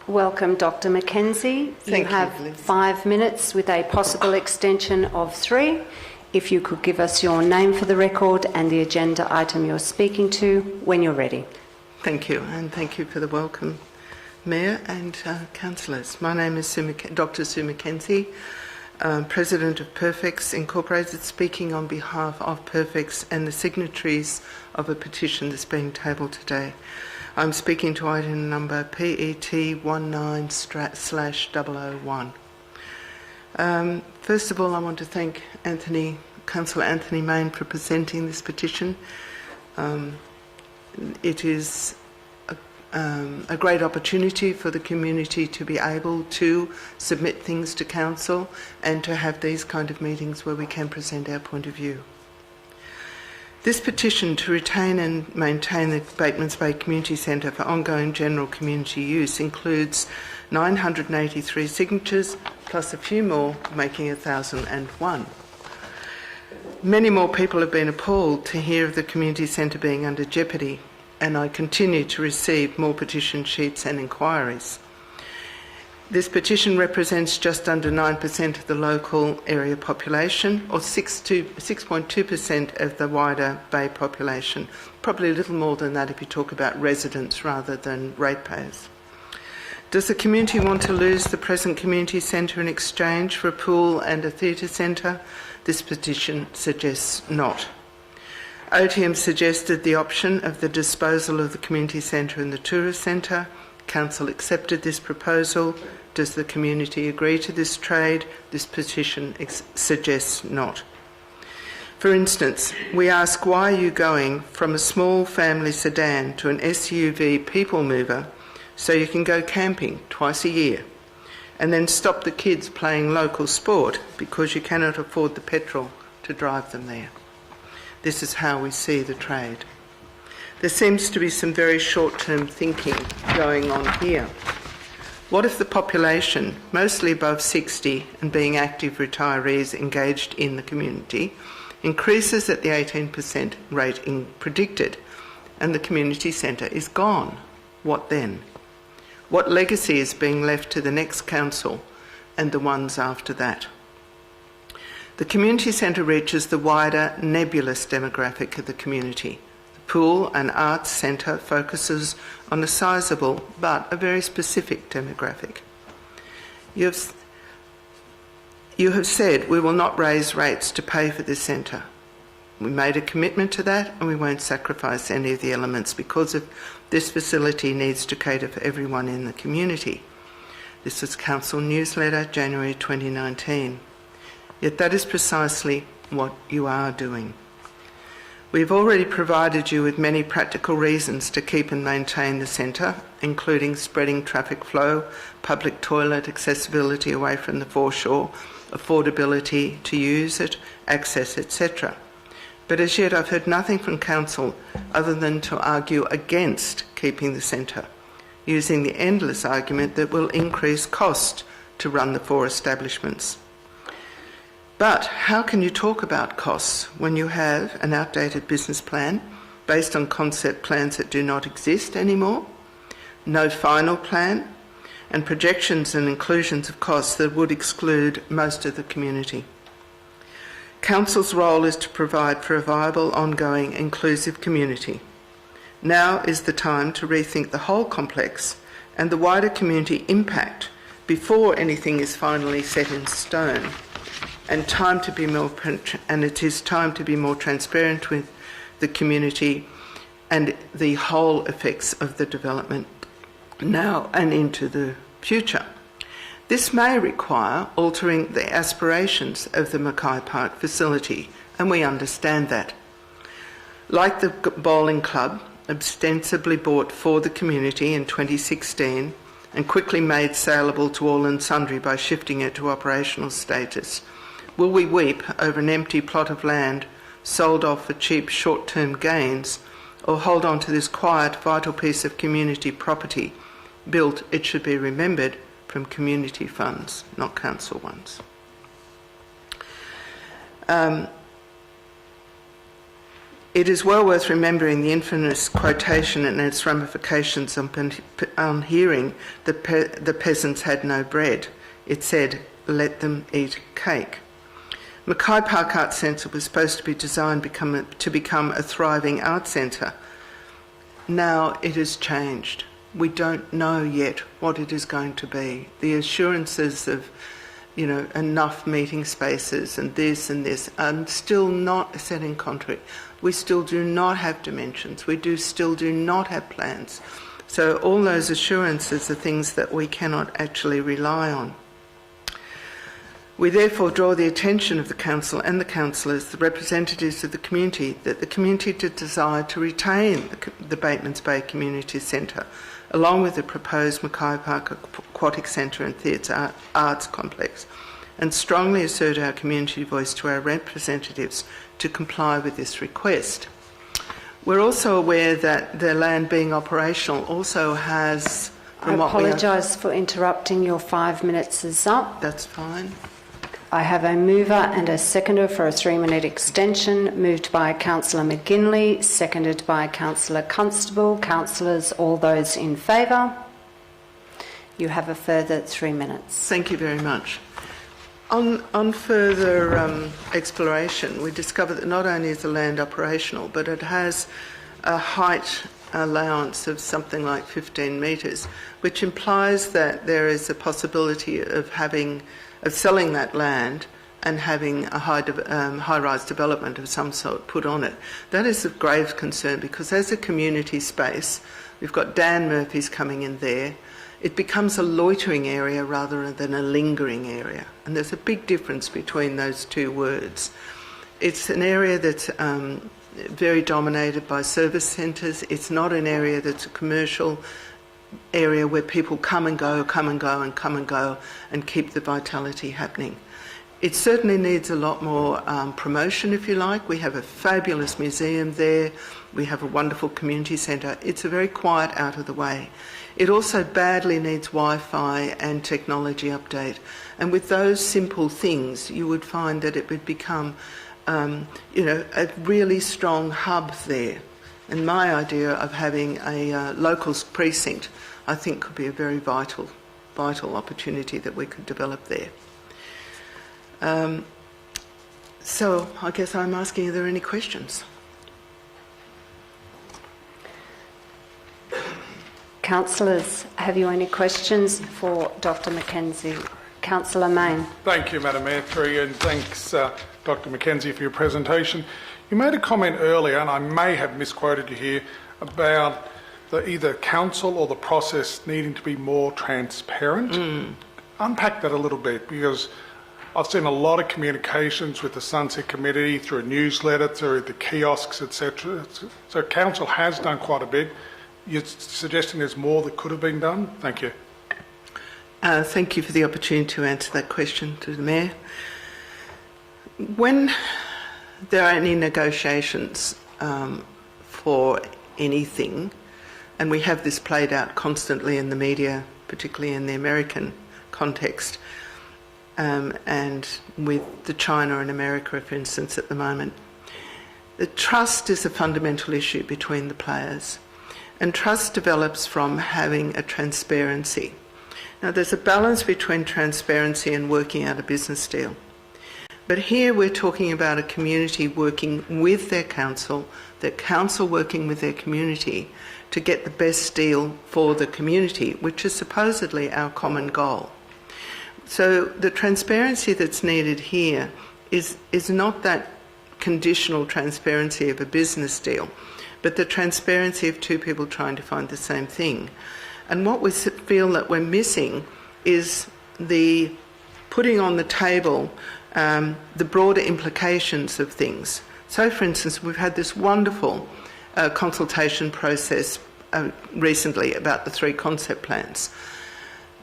Welcome, Dr. Mackenzie. You have 5 minutes with a possible extension of 3. If you could give us your name for the record and the agenda item you're speaking to when you're ready. Thank you, and thank you for the welcome, Mayor and councillors. My name is Dr. Sue Mackenzie, President of Perfex Incorporated, speaking on behalf of Perfex and the signatories of a petition that's being tabled today. I'm speaking to item number PET19/001. First of all, I want to thank Councillor Anthony Main for presenting this petition. It is a great opportunity for the community to be able to submit things to council and to have these kind of meetings where we can present our point of view. This petition to retain and maintain the Batemans Bay Community Centre for ongoing general community use includes 983 signatures plus a few more, making 1,001. Many more people have been appalled to hear of the community centre being under jeopardy, and I continue to receive more petition sheets and inquiries. This petition represents just under 9% of the local area population, or 6.2% of the wider Bay population, probably a little more than that if you talk about residents rather than ratepayers. Does the community want to lose the present community centre in exchange for a pool and a theatre centre? This petition suggests not. OTM suggested the option of the disposal of the community centre and the tourist centre. Council accepted this proposal. Does the community agree to this trade? This petition suggests not. For instance, we ask, why are you going from a small family sedan to an SUV people mover so you can go camping twice a year and then stop the kids playing local sport because you cannot afford the petrol to drive them there? This is how we see the trade. There seems to be some very short-term thinking going on here. What if the population, mostly above 60 and being active retirees engaged in the community, increases at the 18% rate predicted and the community centre is gone? What then? What legacy is being left to the next council and the ones after that? The community centre reaches the wider nebulous demographic of the community. The pool and arts centre focuses on a sizable but a very specific demographic. You have said we will not raise rates to pay for this centre. We made a commitment to that and we won't sacrifice any of the elements because this facility needs to cater for everyone in the community. This was Council Newsletter, January 2019. Yet that is precisely what you are doing. We've already provided you with many practical reasons to keep and maintain the centre, including spreading traffic flow, public toilet accessibility away from the foreshore, affordability to use it, access, etc. But as yet I've heard nothing from Council other than to argue against keeping the centre, using the endless argument that will increase cost to run the 4 establishments. But how can you talk about costs when you have an outdated business plan based on concept plans that do not exist anymore, no final plan, and projections and inclusions of costs that would exclude most of the community? Council's role is to provide for a viable, ongoing, inclusive community. Now is the time to rethink the whole complex and the wider community impact before anything is finally set in stone. And it is time to be more transparent with the community and the whole effects of the development now and into the future. This may require altering the aspirations of the Mackay Park facility, and we understand that. Like the bowling club, ostensibly bought for the community in 2016 and quickly made saleable to all and sundry by shifting it to operational status, will we weep over an empty plot of land sold off for cheap short-term gains, or hold on to this quiet, vital piece of community property built, it should be remembered, from community funds, not council ones? It is well worth remembering the infamous quotation and its ramifications on hearing that the peasants had no bread. It said, "Let them eat cake." Mackay Park Arts Centre was supposed to be designed to become a thriving art centre. Now it has changed. We don't know yet what it is going to be. The assurances of, enough meeting spaces and this are still not set in concrete. We still do not have dimensions. We still do not have plans. So all those assurances are things that we cannot actually rely on. We therefore draw the attention of the Council and the councillors, the representatives of the community, that the community desire to retain the Batemans Bay Community Centre, along with the proposed Mackay Park Aquatic Centre and Theatre Arts Complex, and strongly assert our community voice to our representatives to comply with this request. We're also aware that the land being operational also has... I apologise for interrupting. Your 5 minutes is up. That's fine. I have a mover and a seconder for a 3-minute extension, moved by Councillor McGinley, seconded by Councillor Constable. Councillors, all those in favour? You have a further 3 minutes. Thank you very much. On further exploration, we discovered that not only is the land operational, but it has a height allowance of something like 15 metres, which implies that there is a possibility of selling that land and having a high-rise development of some sort put on it. That is of grave concern, because as a community space, we've got Dan Murphy's coming in there. It becomes a loitering area rather than a lingering area. And there's a big difference between those two words. It's an area that's very dominated by service centres. It's not an area that's a commercial area where people come and go and keep the vitality happening. It certainly needs a lot more promotion, if you like. We have a fabulous museum there. We have a wonderful community centre. It's a very quiet, out of the way. It also badly needs Wi-Fi and technology update. And with those simple things, you would find that it would become, a really strong hub there. And my idea of having a local precinct, I think, could be a very vital opportunity that we could develop there. So I guess I'm asking, are there any questions? Councillors, have you any questions for Dr Mackenzie? Councillor Main. Thank you, Madam Mayor, and thanks, Dr Mackenzie, for your presentation. You made a comment earlier, and I may have misquoted you here, about either council or the process needing to be more transparent. Unpack that a little bit, because I've seen a lot of communications with the Sunset Committee through a newsletter, through the kiosks, etc. So council has done quite a bit. You're suggesting there's more that could have been done? Thank you. Thank you for the opportunity to answer that question to the Mayor. When there are any negotiations for anything, and we have this played out constantly in the media, particularly in the American context, and with the China and America, for instance, at the moment, the trust is a fundamental issue between the players. And trust develops from having a transparency. Now, there's a balance between transparency and working out a business deal. But here we're talking about a community working with their council working with their community to get the best deal for the community, which is supposedly our common goal. So the transparency that's needed here is not that conditional transparency of a business deal, but the transparency of two people trying to find the same thing. And what we feel that we're missing is the putting on the table the broader implications of things. So, for instance, we've had this wonderful consultation process recently about the 3 concept plans.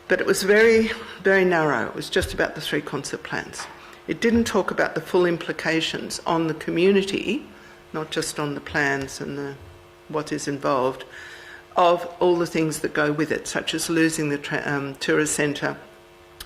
But it was very, very narrow. It was just about the 3 concept plans. It didn't talk about the full implications on the community, not just on the plans and what is involved, of all the things that go with it, such as losing the tourist centre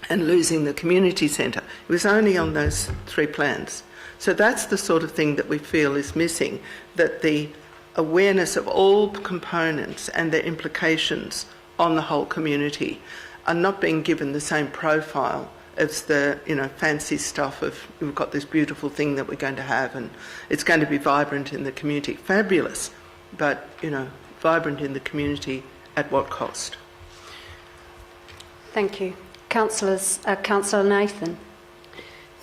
and losing the community centre. It was only on those 3 plans. So that's the sort of thing that we feel is missing, that the awareness of all components and their implications on the whole community are not being given the same profile as the, fancy stuff of, we've got this beautiful thing that we're going to have and it's going to be vibrant in the community. Fabulous, but, vibrant in the community at what cost? Thank you. Councillor Nathan.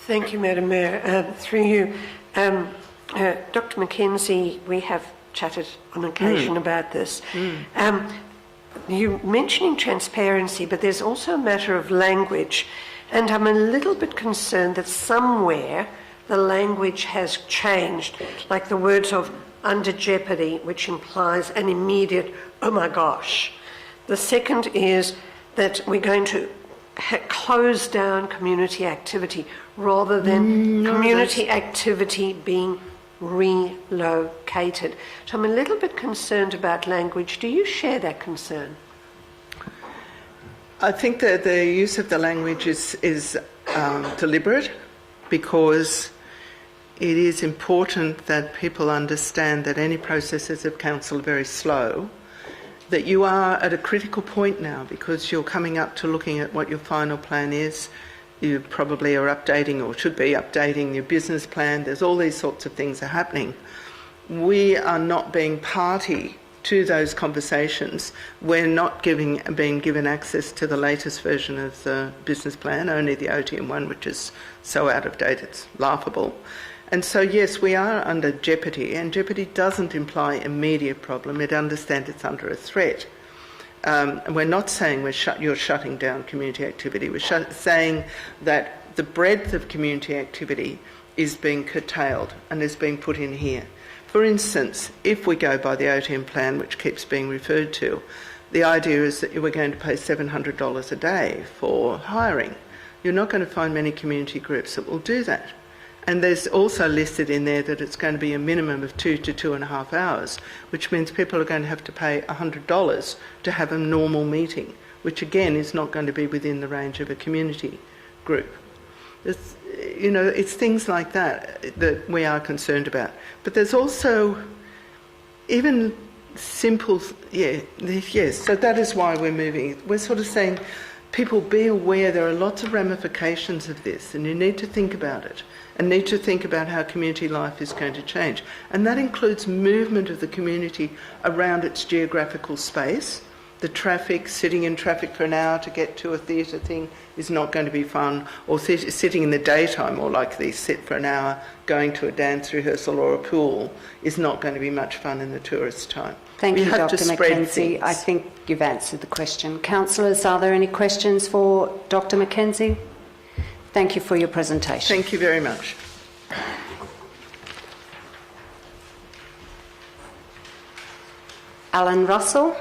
Thank you, Madam Mayor. Through you, Dr. Mackenzie, we have chatted on occasion about this. You're mentioning transparency, but there's also a matter of language, and I'm a little bit concerned that somewhere the language has changed, like the words of under jeopardy, which implies an immediate, oh my gosh. The second is that we're going to close down community activity rather than community activity being relocated. So I'm a little bit concerned about language. Do you share that concern? I think that the use of the language is deliberate, because it is important that people understand that any processes of council are very slow, that you are at a critical point now because you're coming up to looking at what your final plan is. You probably are updating, or should be updating, your business plan. There's all these sorts of things are happening. We are not being party to those conversations. We're not being given access to the latest version of the business plan, only the OTM one, which is so out of date it's laughable. And so, yes, we are under jeopardy, and jeopardy doesn't imply immediate problem. It understands it's under a threat. And we're not saying you're shutting down community activity. We're saying that the breadth of community activity is being curtailed and is being put in here. For instance, if we go by the OTM plan, which keeps being referred to, the idea is that we're going to pay $700 a day for hiring. You're not going to find many community groups that will do that. And there's also listed in there that it's going to be a minimum of 2 to 2.5 hours, which means people are going to have to pay $100 to have a normal meeting, which again is not going to be within the range of a community group. It's things like that that we are concerned about. But there's also even simple, yes, so that is why we're moving. We're sort of saying, people, be aware there are lots of ramifications of this, and you need to think about it, and need to think about how community life is going to change. And that includes movement of the community around its geographical space. The traffic, sitting in traffic for an hour to get to a theatre thing is not going to be fun, or sitting in the daytime, or like these, sit for an hour going to a dance rehearsal or a pool, is not going to be much fun in the tourist time. Thank you, Dr. Mackenzie. I think you've answered the question. Councillors, are there any questions for Dr. Mackenzie? Thank you for your presentation. Thank you very much. Alan Russell.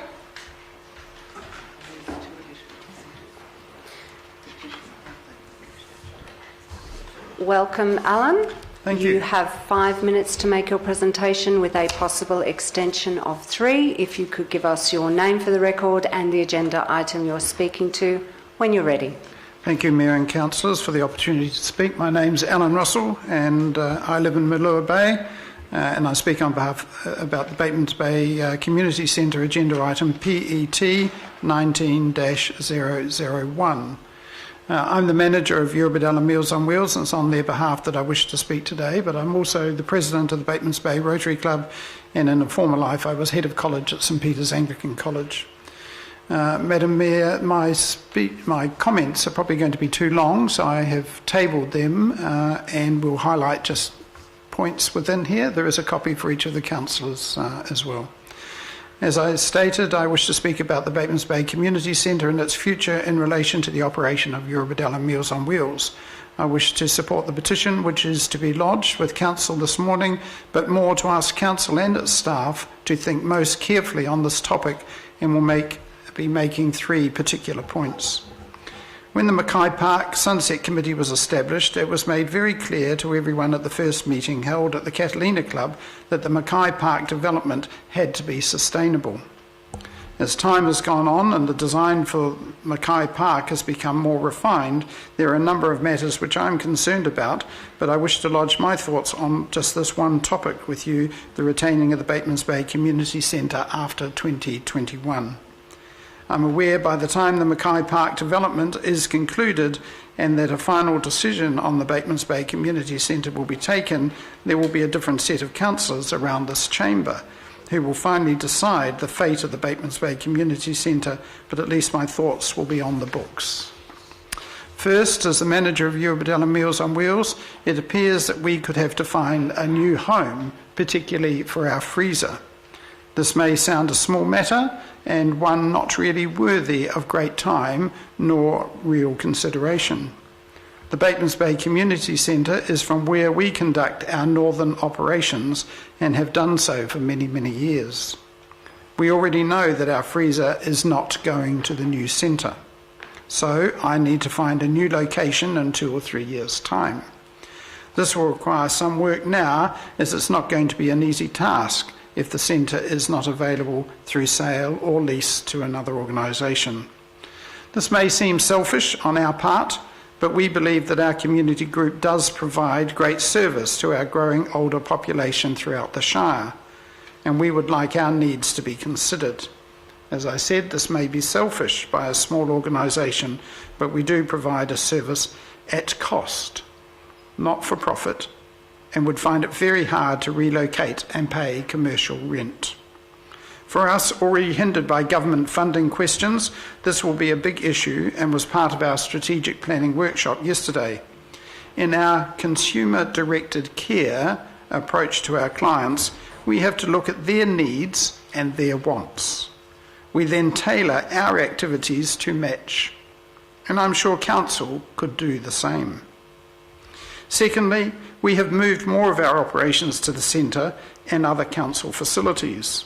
Welcome, Alan. Thank you. You have 5 minutes to make your presentation with a possible extension of 3. If you could give us your name for the record and the agenda item you're speaking to when you're ready. Thank you, Mayor and Councillors, for the opportunity to speak. My name's Alan Russell, and I live in Malua Bay, and I speak on behalf about the Batemans Bay Community Centre agenda item PET 19-001. I'm the manager of Eurobodalla Meals on Wheels, and it's on their behalf that I wish to speak today, but I'm also the president of the Batemans Bay Rotary Club, and in a former life I was head of college at St Peter's Anglican College. Madam Mayor, my comments are probably going to be too long, so I have tabled them and will highlight just points within here. There is a copy for each of the councillors as well. As I stated, I wish to speak about the Batemans Bay Community Centre and its future in relation to the operation of Eurobodalla Meals on Wheels. I wish to support the petition which is to be lodged with Council this morning, but more to ask Council and its staff to think most carefully on this topic, and will be making 3 particular points. When the Mackay Park Sunset Committee was established, it was made very clear to everyone at the first meeting held at the Catalina Club that the Mackay Park development had to be sustainable. As time has gone on and the design for Mackay Park has become more refined, there are a number of matters which I'm concerned about, but I wish to lodge my thoughts on just this one topic with you, the retaining of the Batemans Bay Community Centre after 2021. I'm aware by the time the Mackay Park development is concluded and that a final decision on the Batemans Bay Community Centre will be taken, there will be a different set of councillors around this chamber who will finally decide the fate of the Batemans Bay Community Centre, but at least my thoughts will be on the books. First, as the manager of Eurobodalla Meals on Wheels, it appears that we could have to find a new home, particularly for our freezer. This may sound a small matter and one not really worthy of great time nor real consideration. The Batemans Bay Community Centre is from where we conduct our northern operations and have done so for many, many years. We already know that our freezer is not going to the new centre, so I need to find a new location in 2 or 3 years' time. This will require some work now, as it's not going to be an easy task if the centre is not available through sale or lease to another organisation. This may seem selfish on our part, but we believe that our community group does provide great service to our growing older population throughout the Shire, and we would like our needs to be considered. As I said, this may be selfish by a small organisation, but we do provide a service at cost, not for profit, and would find it very hard to relocate and pay commercial rent. For us, already hindered by government funding questions, this will be a big issue and was part of our strategic planning workshop yesterday. In our consumer-directed care approach to our clients, we have to look at their needs and their wants. We then tailor our activities to match, and I'm sure Council could do the same. Secondly, we have moved more of our operations to the centre and other council facilities.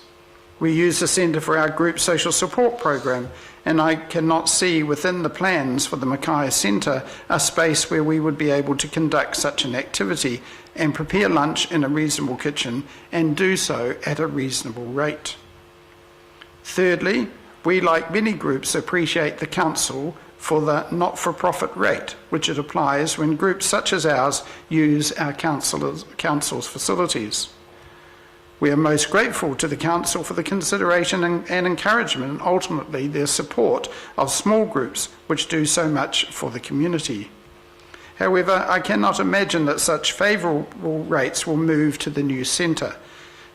We use the centre for our group social support program, and I cannot see within the plans for the Mackay Centre a space where we would be able to conduct such an activity and prepare lunch in a reasonable kitchen and do so at a reasonable rate. Thirdly, we, like many groups, appreciate the council for the not-for-profit rate, which it applies when groups such as ours use our council's facilities. We are most grateful to the Council for the consideration and encouragement and ultimately their support of small groups which do so much for the community. However, I cannot imagine that such favourable rates will move to the new centre.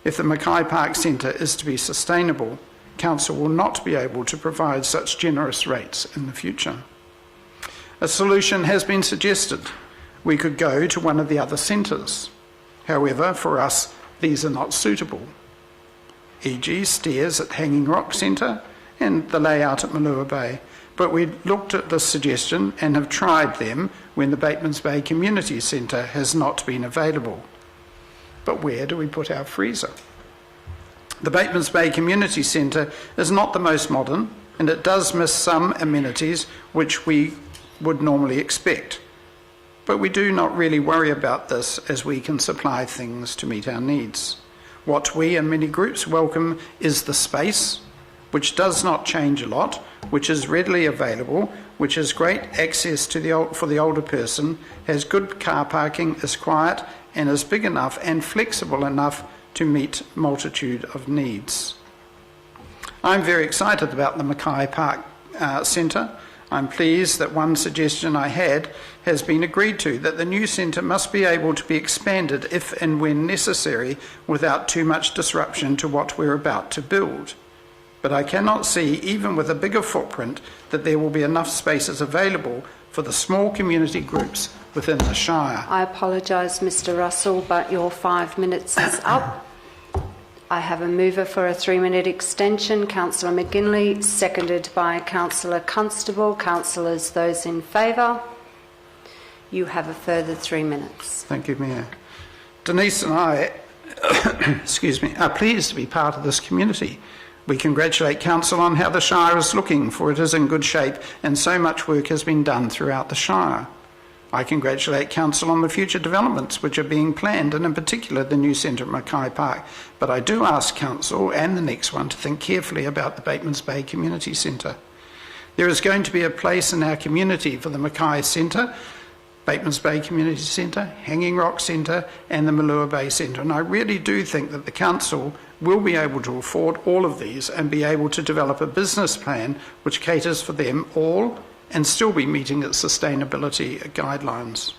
If the Mackay Park Centre is to be sustainable, Council will not be able to provide such generous rates in the future. A solution has been suggested. We could go to one of the other centres. However, for us, these are not suitable, e.g. stairs at Hanging Rock Centre and the layout at Malua Bay. But we looked at this suggestion and have tried them when the Batemans Bay Community Centre has not been available. But where do we put our freezer? The Batemans Bay Community Centre is not the most modern, and it does miss some amenities which we would normally expect. But we do not really worry about this, as we can supply things to meet our needs. What we and many groups welcome is the space, which does not change a lot, which is readily available, which has great access to for the older person, has good car parking, is quiet, and is big enough and flexible enough to meet multitude of needs. I'm very excited about the Mackay Park Centre. I'm pleased that one suggestion I had has been agreed to, that the new centre must be able to be expanded if and when necessary without too much disruption to what we're about to build. But I cannot see, even with a bigger footprint, that there will be enough spaces available for the small community groups within the Shire. I apologise, Mr Russell, but your 5 minutes is up. I have a mover for a 3-minute extension, Councillor McGinley, seconded by Councillor Constable. Councillors, those in favour? You have a further 3 minutes. Thank you, Mayor. Denise and I are pleased to be part of this community. We congratulate Council on how the Shire is looking, for it is in good shape and so much work has been done throughout the Shire. I congratulate Council on the future developments which are being planned, and in particular the new centre at Mackay Park. But I do ask Council and the next one to think carefully about the Batemans Bay Community Centre. There is going to be a place in our community for the Mackay Centre, Batemans Bay Community Centre, Hanging Rock Centre and the Malua Bay Centre. And I really do think that the Council will be able to afford all of these and be able to develop a business plan which caters for them all and still be meeting its sustainability guidelines.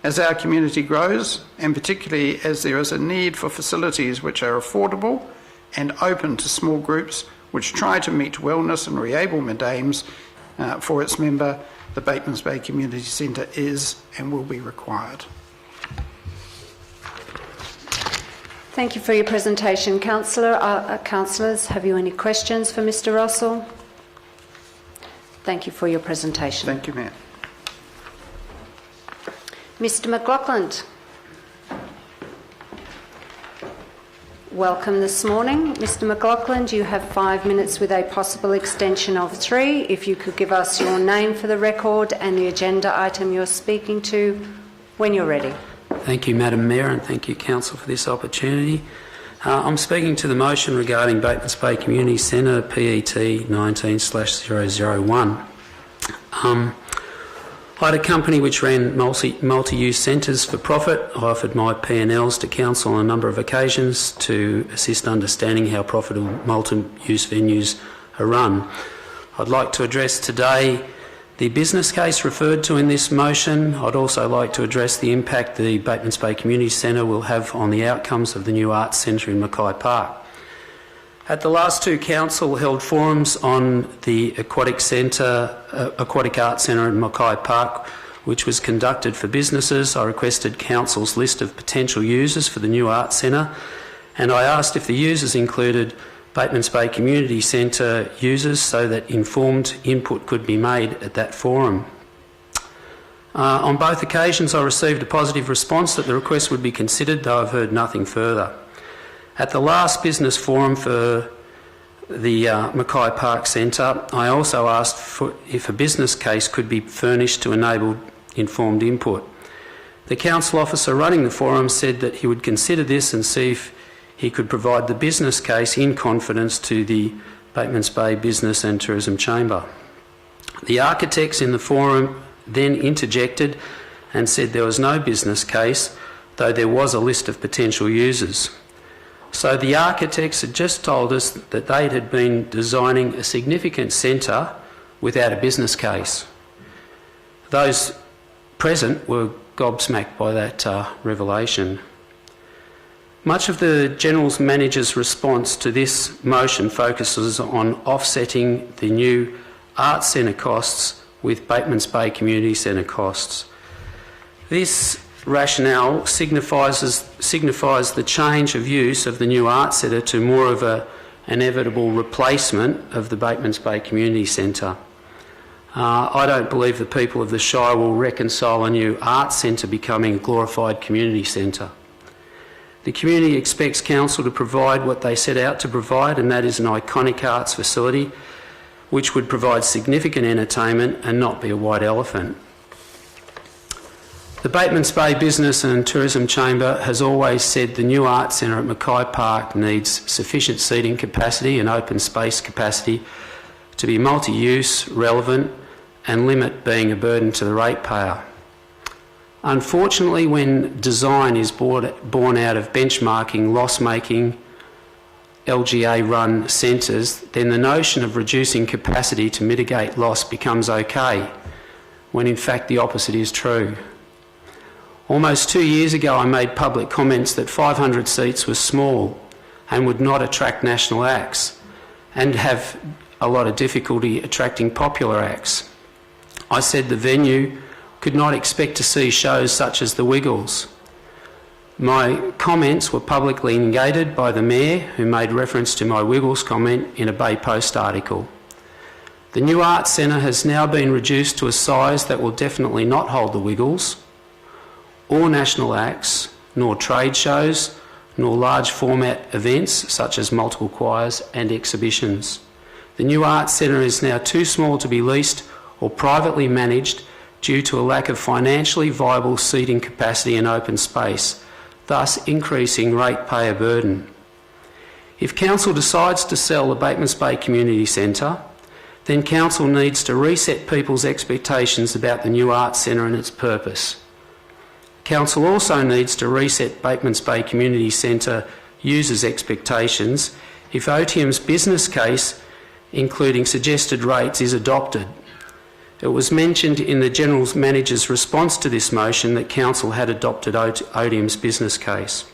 As our community grows, and particularly as there is a need for facilities which are affordable and open to small groups which try to meet wellness and reablement aims for its member, the Batemans Bay Community Centre is and will be required. Thank you for your presentation, Councillor. Councillors, have you any questions for Mr Russell? Thank you for your presentation. Thank you, Mayor. Mr McLaughlin. Welcome this morning. Mr McLaughlin, you have 5 minutes with a possible extension of 3. If you could give us your name for the record and the agenda item you're speaking to when you're ready. Thank you, Madam Mayor, and thank you, Council, for this opportunity. I'm speaking to the motion regarding Batemans Bay Community Centre, PET 19/001. I had a company which ran multi-use centres for profit. I offered my P&Ls to Council on a number of occasions to assist understanding how profitable multi-use venues are run. I'd like to address today the business case referred to in this motion. I'd also like to address the impact the Batemans Bay Community Centre will have on the outcomes of the new arts centre in Mackay Park. At the last 2 council-held forums on the Aquatic Arts Centre in Mackay Park, which was conducted for businesses, I requested Council's list of potential users for the new arts centre, and I asked if the users included Batemans Bay Community Centre users so that informed input could be made at that forum. On both occasions I received a positive response that the request would be considered, though I've heard nothing further. At the last business forum for the Mackay Park Centre, I also asked if a business case could be furnished to enable informed input. The council officer running the forum said that he would consider this and see if he could provide the business case in confidence to the Batemans Bay Business and Tourism Chamber. The architects in the forum then interjected and said there was no business case, though there was a list of potential users. So the architects had just told us that they had been designing a significant centre without a business case. Those present were gobsmacked by that revelation. Much of the General Manager's response to this motion focuses on offsetting the new Arts Centre costs with Batemans Bay Community Centre costs. This rationale signifies the change of use of the new Arts Centre to more of an inevitable replacement of the Batemans Bay Community Centre. I don't believe the people of the Shire will reconcile a new Arts Centre becoming a glorified community centre. The community expects Council to provide what they set out to provide, and that is an iconic arts facility which would provide significant entertainment and not be a white elephant. The Batemans Bay Business and Tourism Chamber has always said the new Arts Centre at Mackay Park needs sufficient seating capacity and open space capacity to be multi-use, relevant and limit being a burden to the ratepayer. Unfortunately, when design is born out of benchmarking loss-making LGA-run centres, then the notion of reducing capacity to mitigate loss becomes okay, when in fact the opposite is true. Almost 2 years ago I made public comments that 500 seats was small and would not attract national acts and have a lot of difficulty attracting popular acts. I said the venue could not expect to see shows such as the Wiggles. My comments were publicly negated by the Mayor, who made reference to my Wiggles comment in a Bay Post article. The new Arts Centre has now been reduced to a size that will definitely not hold the Wiggles, or national acts, nor trade shows, nor large format events such as multiple choirs and exhibitions. The new Arts Centre is now too small to be leased or privately managed due to a lack of financially viable seating capacity and open space, thus increasing ratepayer burden. If Council decides to sell the Batemans Bay Community Centre, then Council needs to reset people's expectations about the new arts centre and its purpose. Council also needs to reset Batemans Bay Community Centre users' expectations if OTM's business case, including suggested rates, is adopted. It was mentioned in the General Manager's response to this motion that Council had adopted OTM's business case.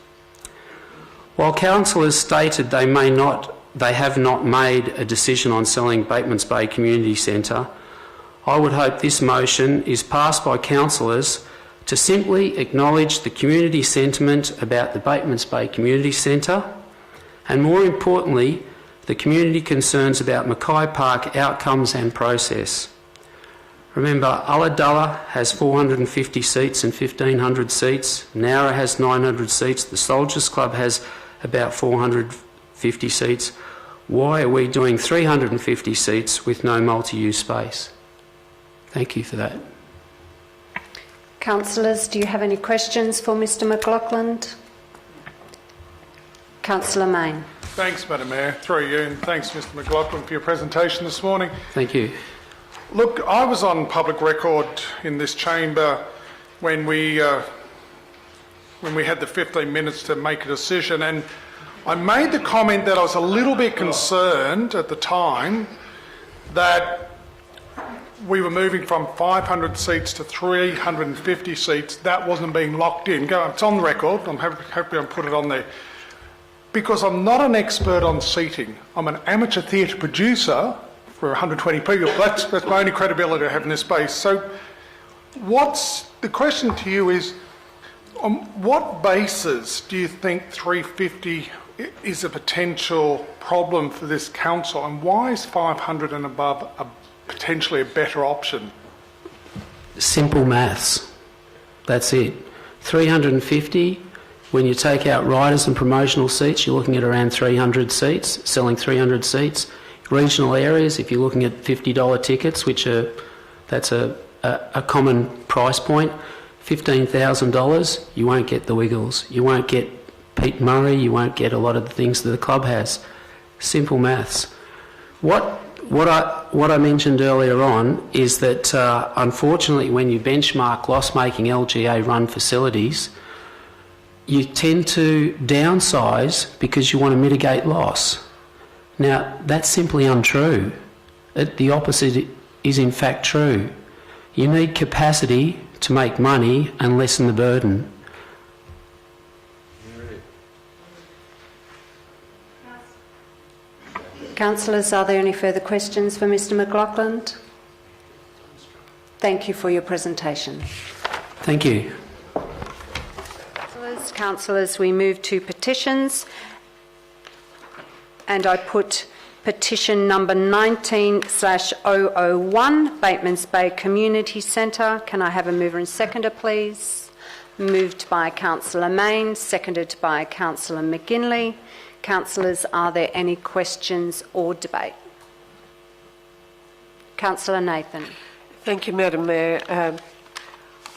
While Council has stated they have not made a decision on selling Batemans Bay Community Centre, I would hope this motion is passed by councillors to simply acknowledge the community sentiment about the Batemans Bay Community Centre and, more importantly, the community concerns about Mackay Park outcomes and process. Remember, Ulladulla has 450 seats and 1,500 seats. Nowra has 900 seats. The Soldiers Club has about 450 seats. Why are we doing 350 seats with no multi-use space? Thank you for that. Councillors, do you have any questions for Mr McLaughlin? Councillor Main. Thanks, Madam Mayor. Through you, and thanks, Mr McLaughlin, for your presentation this morning. Thank you. Look, I was on public record in this chamber when we had the 15 minutes to make a decision, and I made the comment that I was a little bit concerned at the time that we were moving from 500 seats to 350 seats. That wasn't being locked in. It's on the record. I'm happy I put it on there. Because I'm not an expert on seating. I'm an amateur theatre producer for 120 people. That's my only credibility I have in this space. So the question to you is, on what basis do you think 350 is a potential problem for this council, and why is 500 and above potentially a better option? Simple maths. That's it. 350, when you take out riders and promotional seats, you're looking at around 300 seats, selling 300 seats. Regional areas, if you're looking at $50 tickets, that's a common price point, $15,000, you won't get the Wiggles. You won't get Pete Murray, you won't get a lot of the things that the club has. Simple maths. What I mentioned earlier on is that unfortunately when you benchmark loss-making LGA-run facilities, you tend to downsize because you want to mitigate loss. Now, that's simply untrue. The opposite is in fact true. You need capacity to make money and lessen the burden. Councillors, are there any further questions for Mr McLaughlin? Thank you for your presentation. Thank you. Councillors, we move to petitions, and I put petition number 19/001, Batemans Bay Community Centre. Can I have a mover and seconder, please? Moved by Councillor Main, seconded by Councillor McGinley. Councillors, are there any questions or debate? Councillor Nathan. Thank you, Madam Mayor.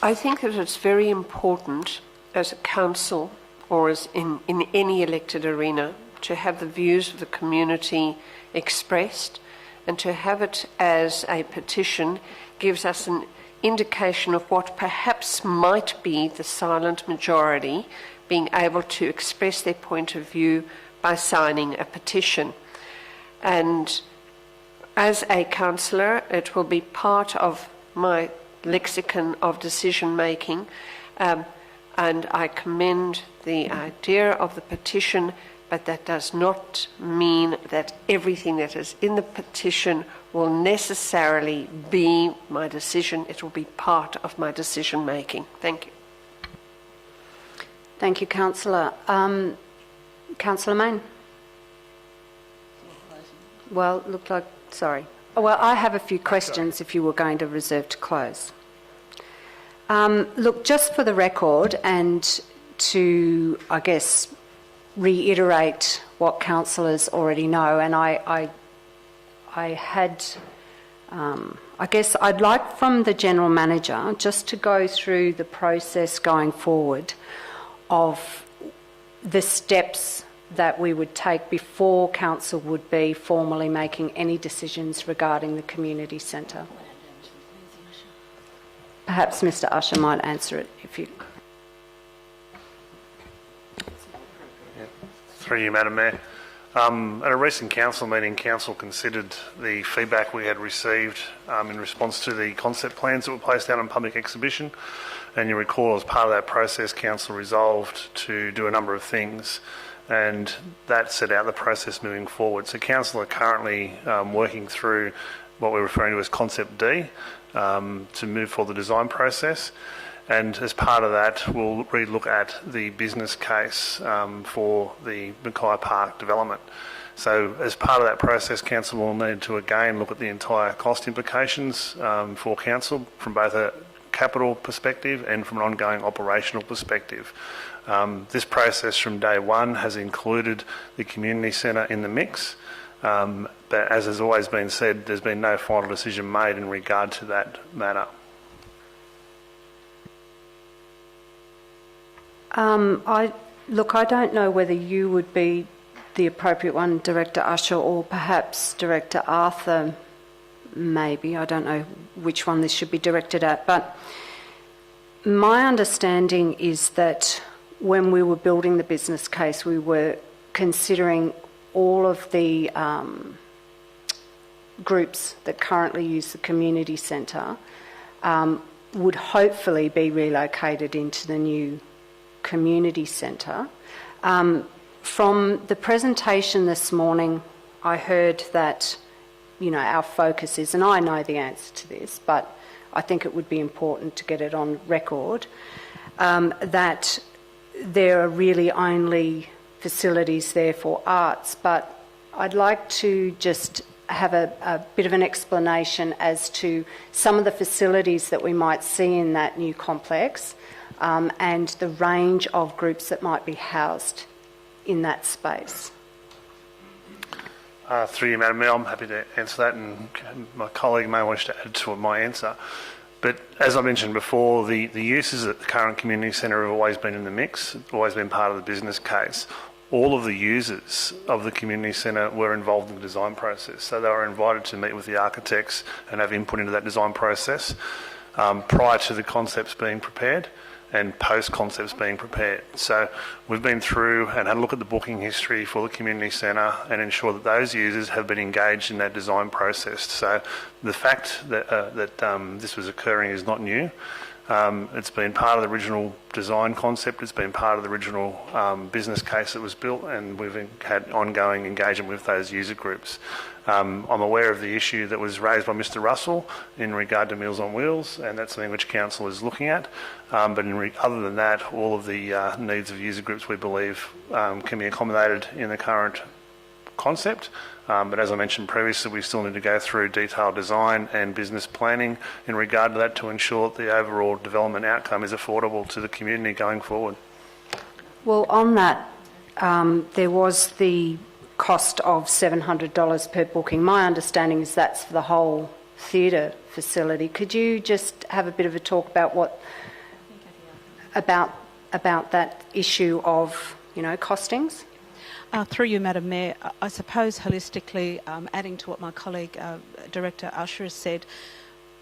I think that it's very important as a council or as in any elected arena to have the views of the community expressed, and to have it as a petition gives us an indication of what perhaps might be the silent majority being able to express their point of view by signing a petition. And as a councillor, it will be part of my lexicon of decision making, and I commend the idea of the petition, but that does not mean that everything that is in the petition will necessarily be my decision. It will be part of my decision making. Thank you. Thank you, Councillor. Councillor Main. Well, looked like, sorry. Well, I have a few questions if you were going to reserve to close. Look, just for the record and to, I guess, reiterate what councillors already know, and I I guess I'd like from the General Manager just to go through the process going forward of the steps that we would take before Council would be formally making any decisions regarding the community centre. Perhaps Mr Usher might answer it if you... Through you, Madam Mayor. At a recent council meeting, council considered the feedback we had received in response to the concept plans that were placed out on public exhibition. And you recall, as part of that process, council resolved to do a number of things, and that set out the process moving forward. So council are currently working through what we're referring to as Concept D to move forward the design process. And as part of that, we'll re-look at the business case for the Mackay Park development. So as part of that process, council will need to again look at the entire cost implications for council from both a capital perspective and from an ongoing operational perspective. This process from day one has included the community centre in the mix, but as has always been said, there's been no final decision made in regard to that matter. I don't know whether you would be the appropriate one, Director Usher, or perhaps Director Arthur, maybe. I don't know which one this should be directed at, but my understanding is that when we were building the business case, we were considering all of the groups that currently use the community centre would hopefully be relocated into the new community centre. From the presentation this morning, I heard that, you know, our focus is, and I know the answer to this, but I think it would be important to get it on record, that there are really only facilities there for arts, but I'd like to just have a bit of an explanation as to some of the facilities that we might see in that new complex and the range of groups that might be housed in that space. Through you, Madam Mayor, I'm happy to answer that, and my colleague may wish to add to my answer. But as I mentioned before, the uses at the current community centre have always been in the mix, always been part of the business case. All of the users of the community centre were involved in the design process, so they were invited to meet with the architects and have input into that design process prior to the concepts being prepared and post-concepts being prepared. So we've been through and had a look at the booking history for the community centre and ensure that those users have been engaged in that design process. So the fact that this was occurring is not new. It's been part of the original design concept, it's been part of the original business case that was built, and we've had ongoing engagement with those user groups. I'm aware of the issue that was raised by Mr Russell in regard to Meals on Wheels, and that's something which Council is looking at. But other than that, all of the needs of user groups, we believe, can be accommodated in the current concept. But as I mentioned previously, we still need to go through detailed design and business planning in regard to that to ensure that the overall development outcome is affordable to the community going forward. Well, on that, there was the cost of $700 per booking. My understanding is that's for the whole theatre facility. Could you just have a bit of a talk about about that issue of, you know, costings? Through you, Madam Mayor, I suppose holistically, adding to what my colleague Director Usher has said,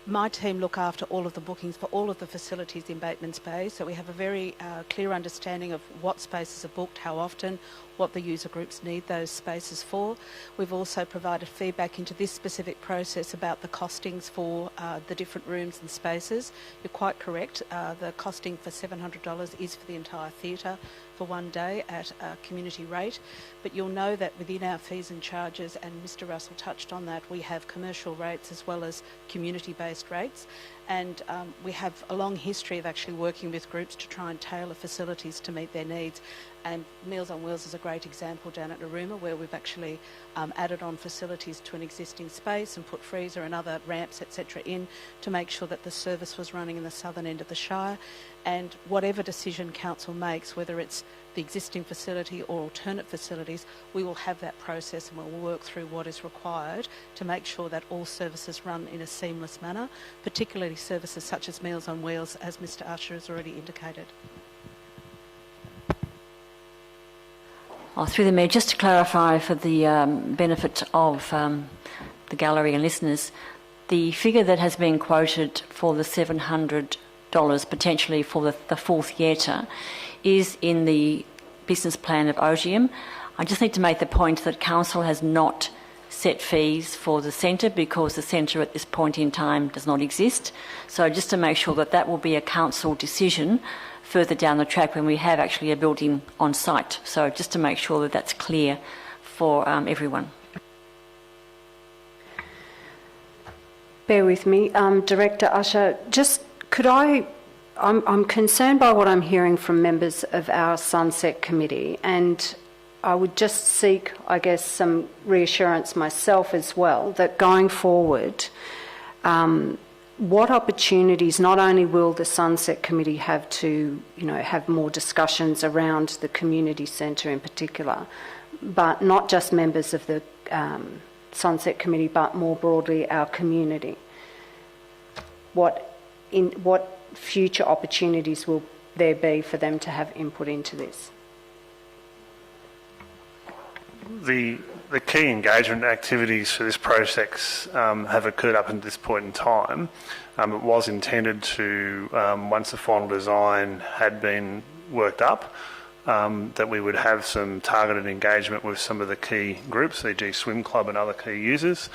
my team look after all of the bookings for all of the facilities in Batemans Bay, so we have a very clear understanding of what spaces are booked, how often, what the user groups need those spaces for. We've also provided feedback into this specific process about the costings for the different rooms and spaces. You're quite correct, the costing for $700 is for the entire theatre for one day at a community rate, but you'll know that within our fees and charges, and Mr Russell touched on that, we have commercial rates as well as community-based rates, And we have a long history of actually working with groups to try and tailor facilities to meet their needs. And Meals on Wheels is a great example down at Narooma, where we've actually added on facilities to an existing space and put freezer and other ramps, etc. in to make sure that the service was running in the southern end of the Shire. And whatever decision council makes, whether it's the existing facility or alternate facilities, we will have that process and we'll work through what is required to make sure that all services run in a seamless manner, particularly services such as Meals on Wheels, as Mr Usher has already indicated. Through the Mayor, just to clarify for the benefit of the gallery and listeners, the figure that has been quoted for the $700 potentially for the fourth year is in the business plan of Otium. I just need to make the point that Council has not set fees for the centre because the centre at this point in time does not exist. So just to make sure that that will be a Council decision further down the track when we have actually a building on site. So just to make sure that that's clear for everyone. Bear with me. Director Usher, just could I'm concerned by what I'm hearing from members of our Sunset Committee, and I would just seek, I guess, some reassurance myself as well that going forward, what opportunities not only will the Sunset Committee have to, have more discussions around the community centre in particular, but not just members of the Sunset Committee, but more broadly our community. What future opportunities will there be for them to have input into this? The key engagement activities for this process have occurred up until this point in time. It was intended to, once the final design had been worked up, that we would have some targeted engagement with some of the key groups, e.g. Swim Club and other key users,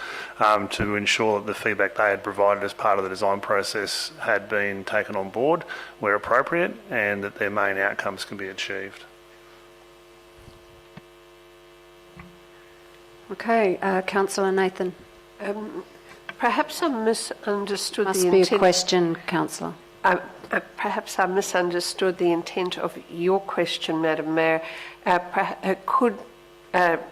to ensure that the feedback they had provided as part of the design process had been taken on board where appropriate and that their main outcomes can be achieved. Okay, Councillor Nathan. Perhaps I misunderstood Must the intent. be a question, Councillor. Perhaps I misunderstood the intent of your question, Madam Mayor. Could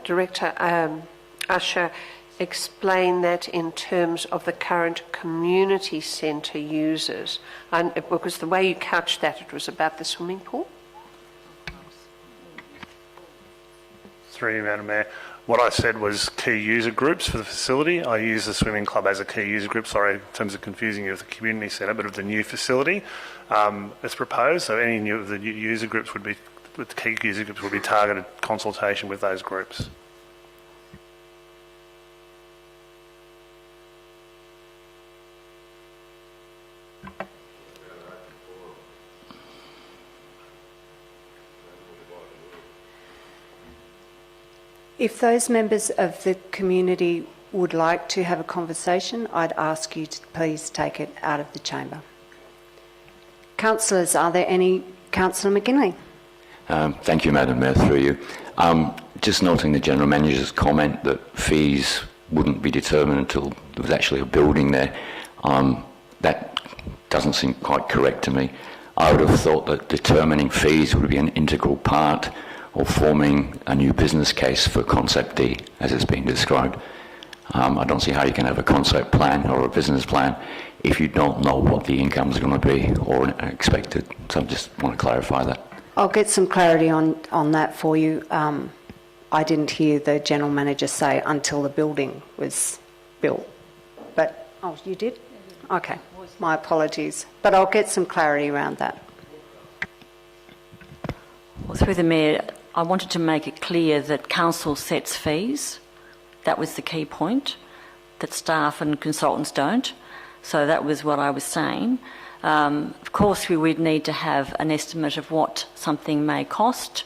Director Usher explain that in terms of the current community centre users? Because the way you couched that, it was about the swimming pool. Through you, Madam Mayor. What I said was key user groups for the facility. I use the swimming club as a key user group, sorry, in terms of confusing you with the community centre, but of the new facility as proposed. So any new of the user groups would be, with key user groups would be targeted consultation with those groups. If those members of the community would like to have a conversation, I'd ask you to please take it out of the chamber. Councillors, are there any? Councillor McGinley. Thank you, Madam Mayor, through you. Just noting the General Manager's comment that fees wouldn't be determined until there was actually a building there. That doesn't seem quite correct to me. I would have thought that determining fees would be an integral part of forming a new business case for Concept D, as it's been described. I don't see how you can have a concept plan or a business plan if you don't know what the incomes are going to be or expected. So I just want to clarify that. I'll get some clarity on that for you. I didn't hear the General Manager say until the building was built. But, oh, you did? Okay, my apologies. But I'll get some clarity around that. Well, through the Mayor, I wanted to make it clear that Council sets fees. That was the key point, that staff and consultants don't. So that was what I was saying. Of course, we would need to have an estimate of what something may cost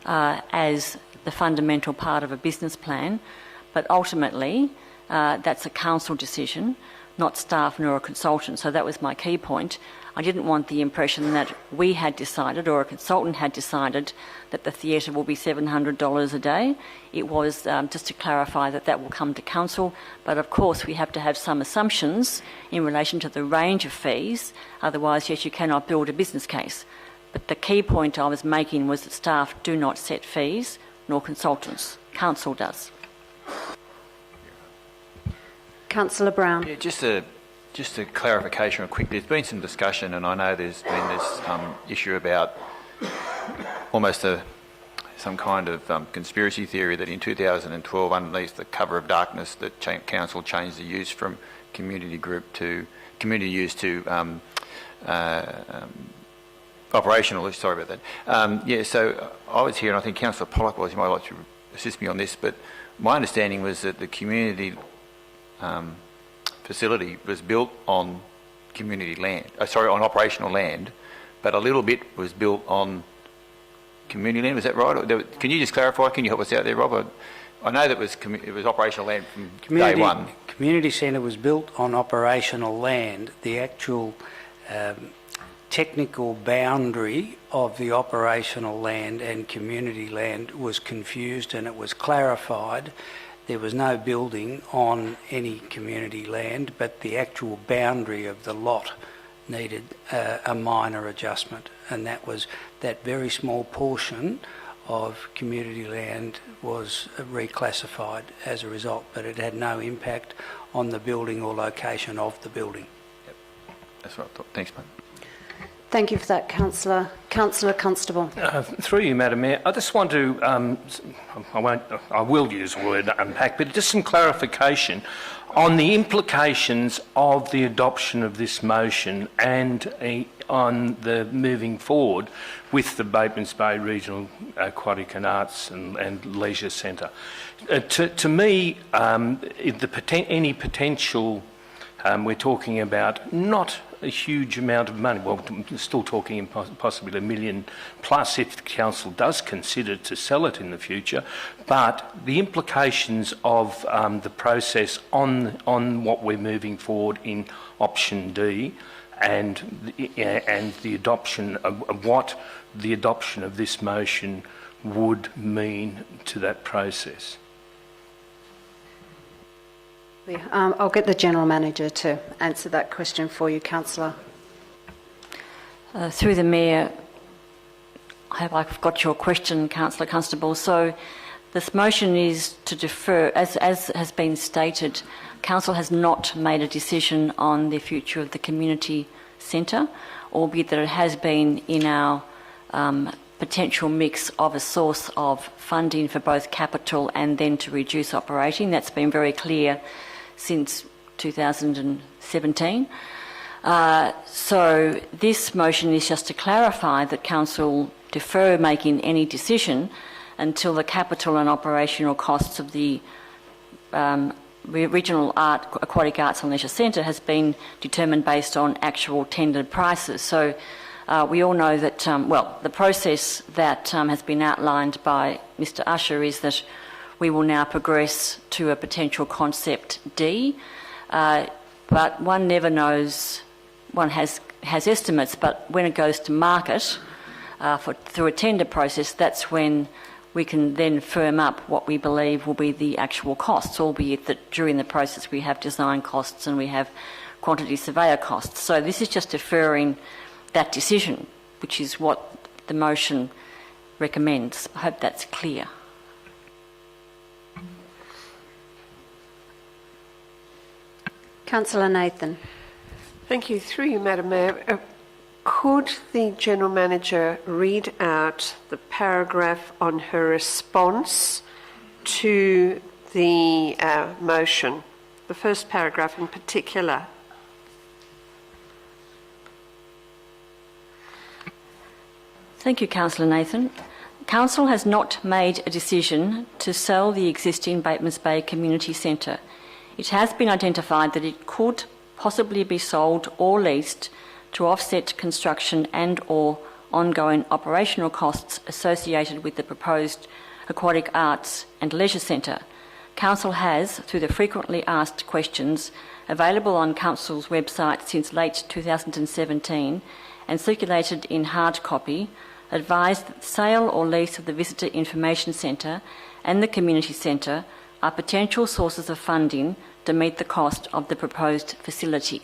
as the fundamental part of a business plan, but ultimately that's a council decision, not staff nor a consultant. So that was my key point. I didn't want the impression that we had decided or a consultant had decided that the theatre will be $700 a day. It was just to clarify that that will come to council, but of course we have to have some assumptions in relation to the range of fees, otherwise yes, you cannot build a business case. But the key point I was making was that staff do not set fees, nor consultants. Council does. Councillor Brown. Yeah, just a clarification real quick. There's been some discussion, and I know there's been this issue about almost some kind of conspiracy theory that in 2012, underneath the cover of darkness, that council changed the use from community use to operational. Sorry about that. So I was here, and I think Councillor Pollock was. You might like to assist me on this, but my understanding was that the community facility was built on community land. On operational land, but a little bit was built on community land. Was that right? Can you just clarify? Can you help us out there, Rob? I know that it was operational land from day one. Community centre was built on operational land. The actual technical boundary of the operational land and community land was confused, and it was clarified. There was no building on any community land, but the actual boundary of the lot needed a minor adjustment, and that was that very small portion of community land was reclassified as a result, but it had no impact on the building or location of the building. Yep. That's what I thought. Thanks, mate. Thank you for that, Councillor. Councillor Constable. Through you, Madam Mayor, I just want to, I will use the word unpack, but just some clarification on the implications of the adoption of this motion and on the moving forward with the Batemans Bay Regional Aquatic and Arts and Leisure Centre. To me, any potential, we're talking about not a huge amount of money. Well, we're still talking possibly $1 million plus if the council does consider to sell it in the future. But the implications of the process on what we're moving forward in option D and the adoption of what the adoption of this motion would mean to that process. I'll get the General Manager to answer that question for you, Councillor. Through the Mayor, I hope I've got your question, Councillor Constable. So this motion is to defer, as has been stated, Council has not made a decision on the future of the community centre, albeit that it has been in our potential mix of a source of funding for both capital and then to reduce operating. That's been very clear since 2017. So this motion is just to clarify that Council defer making any decision until the capital and operational costs of the Regional Aquatic Arts and Leisure Centre has been determined based on actual tendered prices. So we all know that, the process that has been outlined by Mr Usher is that we will now progress to a potential concept D, but one never knows. One has estimates, but when it goes to market through a tender process, that's when we can then firm up what we believe will be the actual costs, albeit that during the process we have design costs and we have quantity surveyor costs. So this is just deferring that decision, which is what the motion recommends. I hope that's clear. Councillor Nathan. Thank you. Through you, Madam Mayor, could the General Manager read out the paragraph on her response to the motion, the first paragraph in particular? Thank you, Councillor Nathan. Council has not made a decision to sell the existing Batemans Bay Community Centre. It has been identified that it could possibly be sold or leased to offset construction and or ongoing operational costs associated with the proposed Aquatic Arts and Leisure Centre. Council has, through the frequently asked questions, available on Council's website since late 2017 and circulated in hard copy, advised that the sale or lease of the Visitor Information Centre and the Community Centre are potential sources of funding to meet the cost of the proposed facility.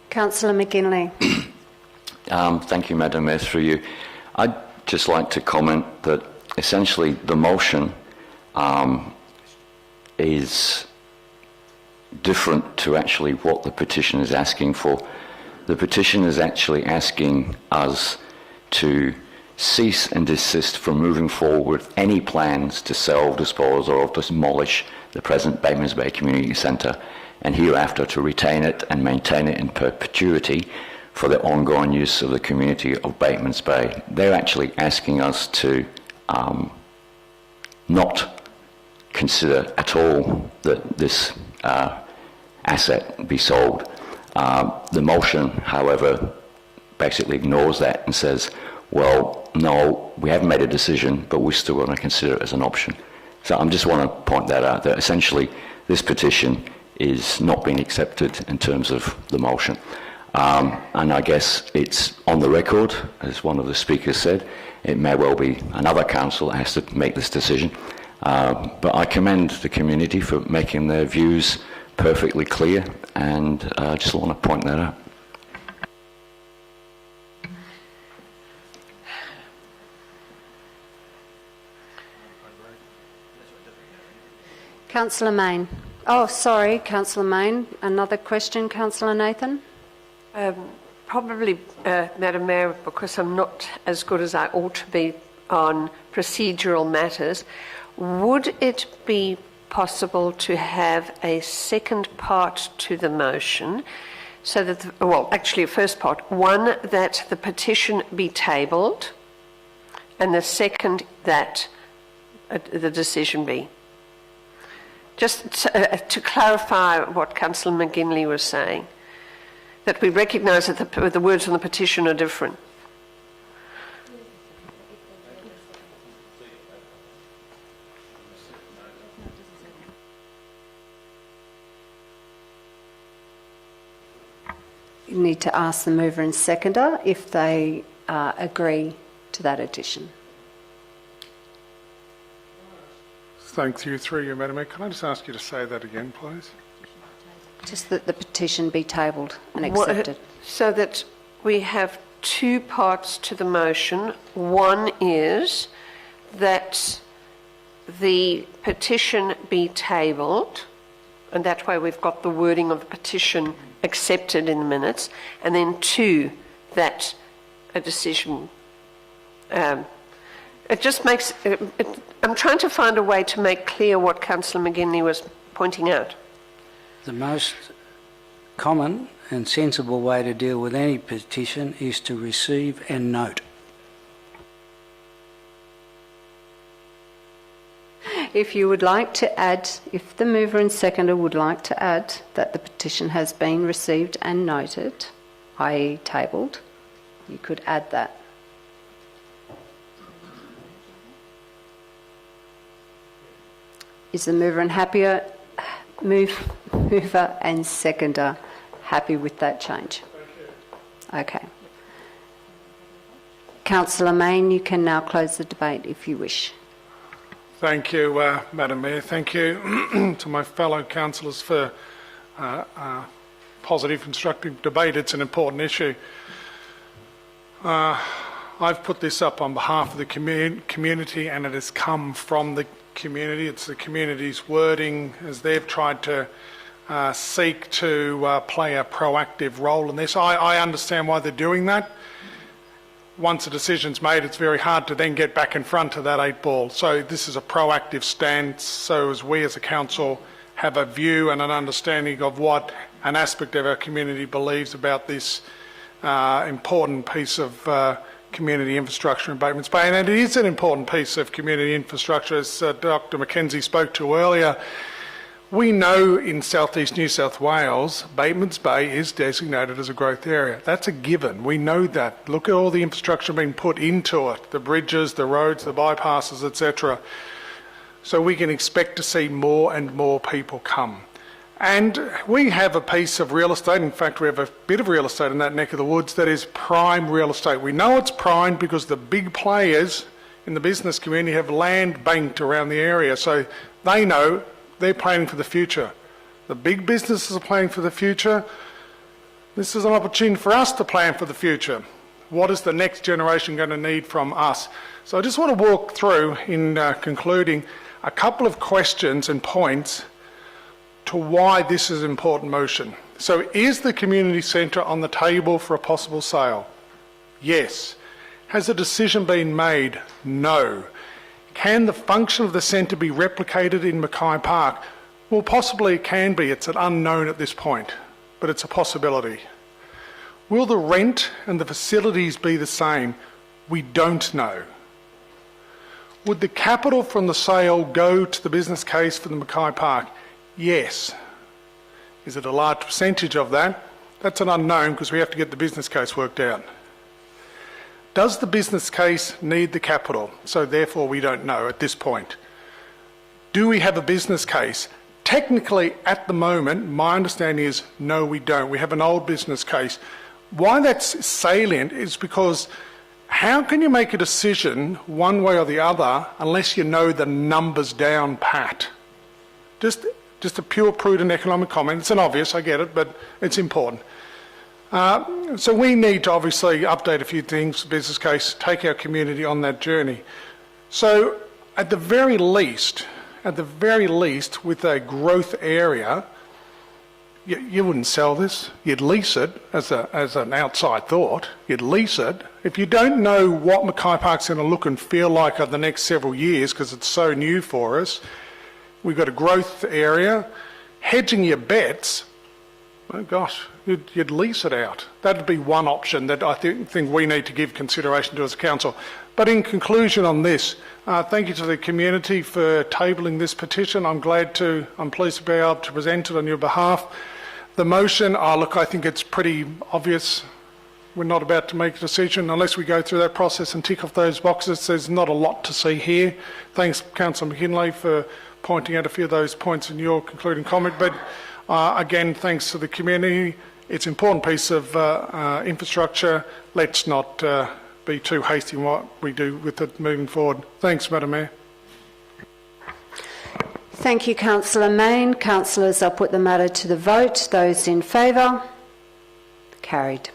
Councillor McGinley. Thank you, Madam Mayor, through you. I'd just like to comment that essentially the motion is different to actually what the petition is asking for. The petition is actually asking us to cease and desist from moving forward with any plans to sell, dispose or demolish the present Batemans Bay Community Centre, and hereafter to retain it and maintain it in perpetuity for the ongoing use of the community of Batemans Bay. They're actually asking us to not consider at all that this asset be sold. The motion, however, basically ignores that and says, well, no, we haven't made a decision, but we still want to consider it as an option. So I just want to point that out, that essentially this petition is not being accepted in terms of the motion. And I guess it's on the record, as one of the speakers said. It may well be another council that has to make this decision. But I commend the community for making their views perfectly clear, and I just want to point that out. Councillor Main. Oh, sorry, Councillor Main. Another question, Councillor Nathan? Probably, Madam Mayor, because I'm not as good as I ought to be on procedural matters, would it be possible to have a second part to the motion so that, actually a first part, one, that the petition be tabled, and the second, that the decision be? Just to clarify what Councillor McGinley was saying, that we recognise that the words on the petition are different. You need to ask the mover and seconder if they agree to that addition. Thanks you, through you, Madam Mayor. Can I just ask you to say that again, please? Just that the petition be tabled and accepted. So that we have two parts to the motion. One is that the petition be tabled, and that way we've got the wording of the petition accepted in the minutes, and then two, that a decision. It just makes. I'm trying to find a way to make clear what Councillor McGinley was pointing out. The most common and sensible way to deal with any petition is to receive and note. If you would like to add, if the mover and seconder would like to add that the petition has been received and noted, i.e. tabled, you could add that. Is the mover and seconder happy with that change? Okay. Councillor Main, you can now close the debate if you wish. Thank you, Madam Mayor. Thank you to my fellow councillors for positive, constructive debate. It's an important issue. I've put this up on behalf of the community, and it has come from the community. It's the community's wording as they've tried to seek to play a proactive role in this. I understand why they're doing that. Once a decision's made, it's very hard to then get back in front of that 8 ball. So this is a proactive stance, so as we as a council have a view and an understanding of what an aspect of our community believes about this important piece of community infrastructure in Batemans Bay. And it is an important piece of community infrastructure, as Dr Mackenzie spoke to earlier. We know in southeast New South Wales, Batemans Bay is designated as a growth area. That's a given. We know that. Look at all the infrastructure being put into it, the bridges, the roads, the bypasses, etc. so we can expect to see more and more people come. And we have a piece of real estate, in fact we have a bit of real estate in that neck of the woods that is prime real estate. We know it's prime because the big players in the business community have land banked around the area, so they know they're planning for the future. The big businesses are planning for the future. This is an opportunity for us to plan for the future. What is the next generation going to need from us? So I just want to walk through, in concluding, a couple of questions and points to why this is an important motion. So is the community centre on the table for a possible sale? Yes. Has a decision been made? No. Can the function of the centre be replicated in Mackay Park? Well, possibly it can be. It's an unknown at this point, but it's a possibility. Will the rent and the facilities be the same? We don't know. Would the capital from the sale go to the business case for the Mackay Park? Yes. Is it a large percentage of that? That's an unknown because we have to get the business case worked out. Does the business case need the capital? So therefore we don't know at this point. Do we have a business case? Technically at the moment, my understanding is no, we don't. We have an old business case. Why that's salient is because how can you make a decision one way or the other unless you know the numbers down pat? Just a pure prudent economic comment. It's an obvious, I get it, but it's important. So we need to obviously update a few things, business case, take our community on that journey. So at the very least, with a growth area, you wouldn't sell this. You'd lease it as an outside thought. You'd lease it. If you don't know what Mackay Park's going to look and feel like over the next several years, because it's so new for us, we've got a growth area. Hedging your bets, oh gosh, you'd lease it out. That'd be one option that I think we need to give consideration to as a council. But in conclusion on this, thank you to the community for tabling this petition. I'm pleased to be able to present it on your behalf. The motion, look, I think it's pretty obvious. We're not about to make a decision unless we go through that process and tick off those boxes. There's not a lot to see here. Thanks, Councillor McKinlay, for pointing out a few of those points in your concluding comment. But again, thanks to the community. It's an important piece of infrastructure. Let's not be too hasty in what we do with it moving forward. Thanks, Madam Mayor. Thank you, Councillor Mayne. Councillors, I'll put the matter to the vote. Those in favour? Carried.